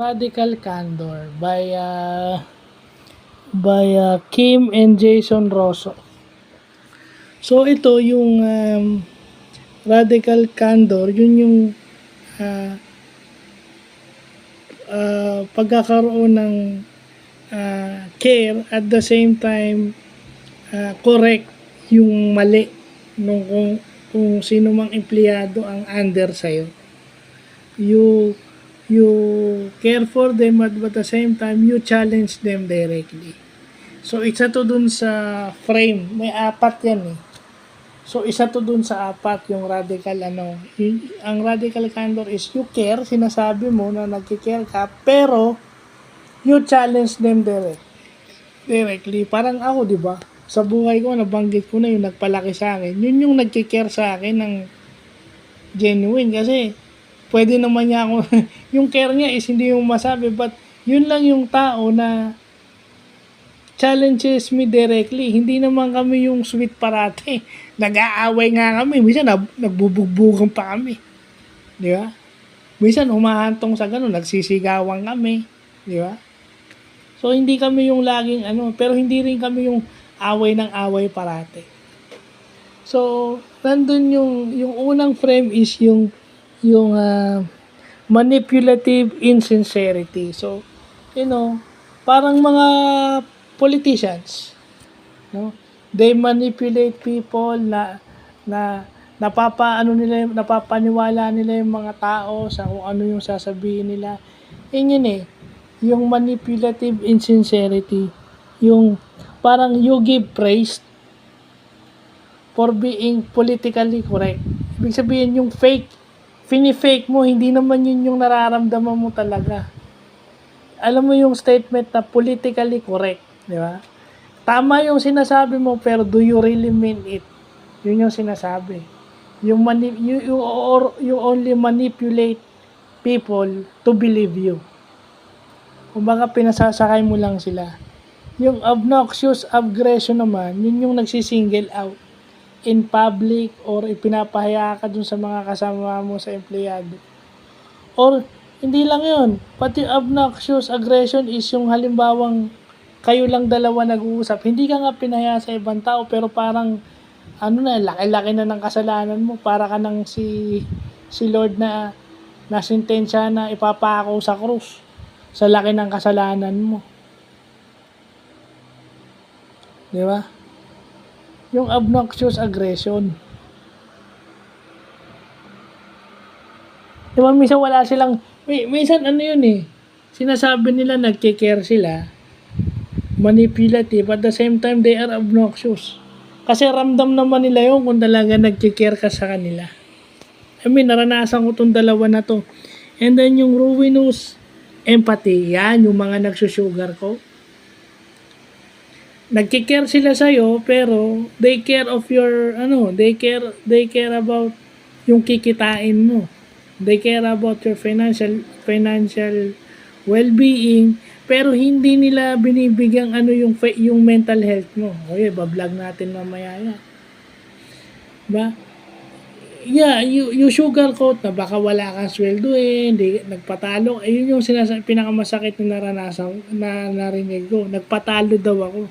Radical Candor by Kim and Jason Rosso. So ito yung Radical Candor, yun yung uh, pagkakaroon ng care at the same time correct yung mali nung kung sino mang empleyado ang under sa'yo. You care for them at the same time you challenge them directly. So isa to dun sa frame, may apat yan eh. So isa to dun sa apat yung radical ang radical candor is you care, sinasabi mo na nagki-care ka, pero you challenge them directly. Parang ako, di ba? Sa buhay ko, nabanggit ko na yung nagpalaki sa akin. Yun yung nagki-care sa akin ng genuine kasi pwede naman niya ako, yung care niya is hindi yung masabi, but yun lang yung tao na challenges me directly. Hindi naman kami yung sweet parate. Nag-aaway nga kami. Minsan nagbubugbugan pa kami. Di ba? Minsan humahantong sa ganun, nagsisigawan kami. Di ba? So hindi kami yung laging pero hindi rin kami yung away ng away parate. So nandun yung unang frame is yung manipulative insincerity. So, parang mga politicians, no? They manipulate people na napapaniwala nila yung mga tao sa kung ano yung sasabihin nila. Yun eh, yung manipulative insincerity, yung parang you give praise for being politically correct. Ibig sabihin yung fake mo, hindi naman yun yung nararamdaman mo talaga. Alam mo yung statement na politically correct, di ba? Tama yung sinasabi mo, pero do you really mean it? Yun yung sinasabi. You only manipulate people to believe you. Kumbaga, pinasasakay mo lang sila. Yung obnoxious aggression naman, yun yung nagsisingle out in public or ipinapahiya ka dun sa mga kasama mo sa empleyado. Or, hindi lang yun. Pati obnoxious aggression is yung halimbawang kayo lang dalawa nag-uusap. Hindi ka nga pinahiya sa ibang tao, pero parang, laki-laki na ng kasalanan mo. Para ka nang si Lord na nasintensya na ipapako sa krus sa laki ng kasalanan mo. Di ba? Yung obnoxious aggression. Diba, minsan wala silang, minsan yun eh, sinasabi nila nagkikare sila, manipulative, at the same time they are obnoxious. Kasi ramdam naman nila yun kung talaga nagkikare ka sa kanila. Naranasan ko tong dalawa na to. And then yung ruinous empathy, yan, yung mga nagsusugar ko. Nagki-care sila sa'yo, pero they care of your, they care about yung kikitain mo. They care about your financial well-being, pero hindi nila binibigyang yung mental health mo. Okay, bablog natin mamaya yan. Ba? Yeah, you sugarcoat na baka wala kang sweldo nagpatalo. Ayun yung pinakamasakit na naranasan, na narinig ko. Nagpatalo daw ako.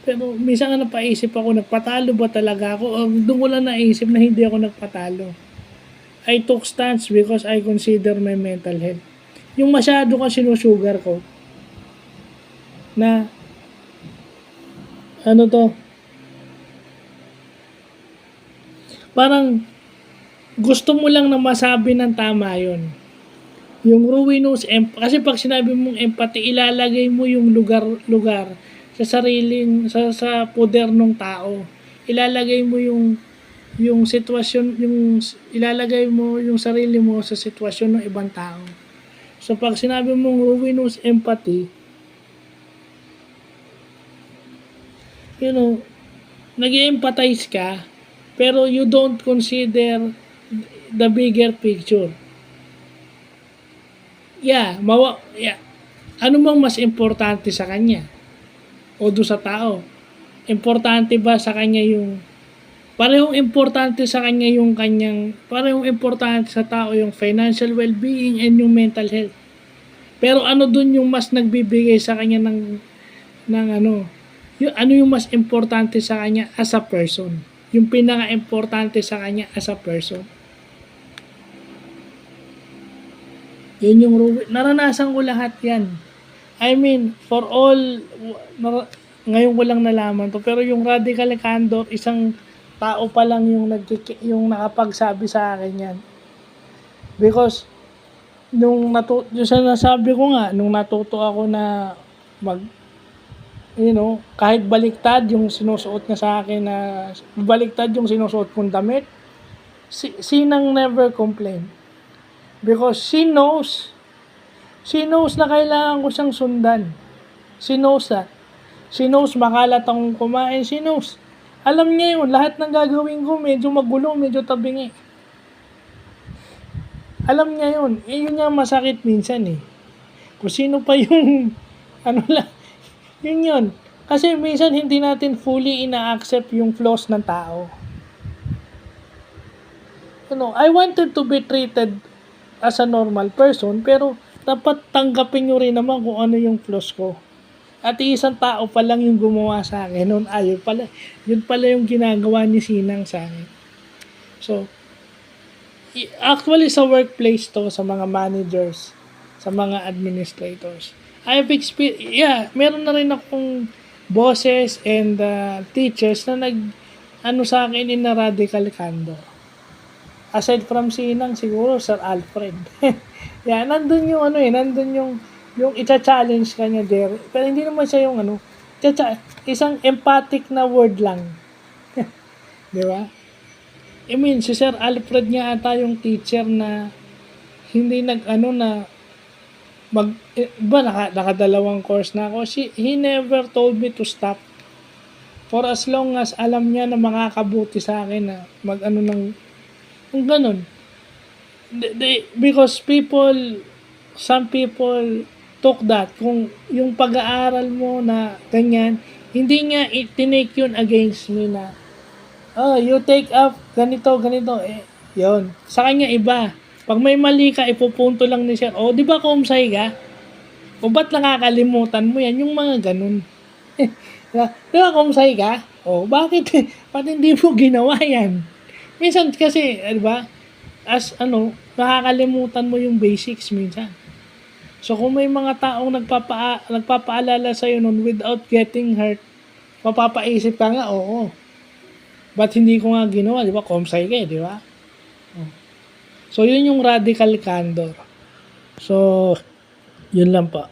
Pero minsan nga napaisip ako, nagpatalo ba talaga ako? Doon ko lang naisip na hindi ako nagpatalo. I took stance because I consider my mental health. Yung masyado kang sinusugar ko, na, parang, gusto mo lang na masabi ng tama yun. Yung ruinous, kasi pag sinabi mong empathy, ilalagay mo yung lugar, sa sariling sa poder ng tao. Ilalagay mo yung sitwasyon, ilalagay mo yung sarili mo sa sitwasyon ng ibang tao. So pag sinabi mong ruinous empathy, nag-empathize ka, pero you don't consider the bigger picture. Ano bang mas importante sa kanya? O doon sa tao? Importante ba sa kanya parehong importante sa kanya parehong importante sa tao yung financial well-being and yung mental health. Pero ano dun yung mas nagbibigay sa kanya ng ano, yung ano yung mas importante sa kanya as a person. Yung pinaka-importante sa kanya as a person. Yun yung naranasan ko lahat yan. I mean, for all, ngayon ko lang nalaman to, pero yung radical candor, isang tao pa lang yung nakapagsabi sa akin yan. Because, yung sinasabi ko nga, nung natuto ako na kahit baliktad yung sinusuot niya sa akin na, baliktad yung sinusuot kong damit, Sinang never complain. Because she knows na kailangan ko siyang sundan. She knows that. She knows makalat akong kumain. She knows. Alam niya yun. Lahat ng gagawin ko medyo magulo, medyo tabingi. Alam niya yun. Yun nga masakit minsan eh. Kung sino pa yung yun. Kasi minsan hindi natin fully ina-accept yung flaws ng tao. I wanted to be treated as a normal person, pero dapat tanggapin nyo rin naman kung ano yung flaws ko. At isang tao pa lang yung gumawa sa akin. Noon, yun pala yung ginagawa ni Sinang sa akin. So, actually sa workplace to, sa mga managers, sa mga administrators, meron na rin akong bosses and teachers na sa akin in a radical candor. Aside from Sinang, siguro Sir Alfred. Nandun yung i-challenge kanya there. Pero hindi naman siya yung isang empathic na word lang. Di ba? I mean, si Sir Alfred niya ata yung teacher na hindi nakadalawang course na ako. He never told me to stop. For as long as alam niya na makakabuti sa akin na kung ganun. Because some people took that. Kung yung pag-aaral mo na ganyan, hindi nga tinake yun against me na, you take up ganito. Yun. Sa kanya iba. Pag may mali ka, ipupunto lang ni Sir, di ba kumsay ka? O ba't nakakalimutan mo yan? Yung mga ganun. Di ba kumsay ka? Bakit? Ba't hindi mo ginawa yan? Minsan kasi, di ba? Nakakalimutan mo yung basics minsan. So, kung may mga taong nagpapaalala sa'yo nun without getting hurt, mapapaisip ka nga, ba't hindi ko nga ginawa? Di ba? Komsay ka di ba? So, yun yung radical candor. So, yun lang pa.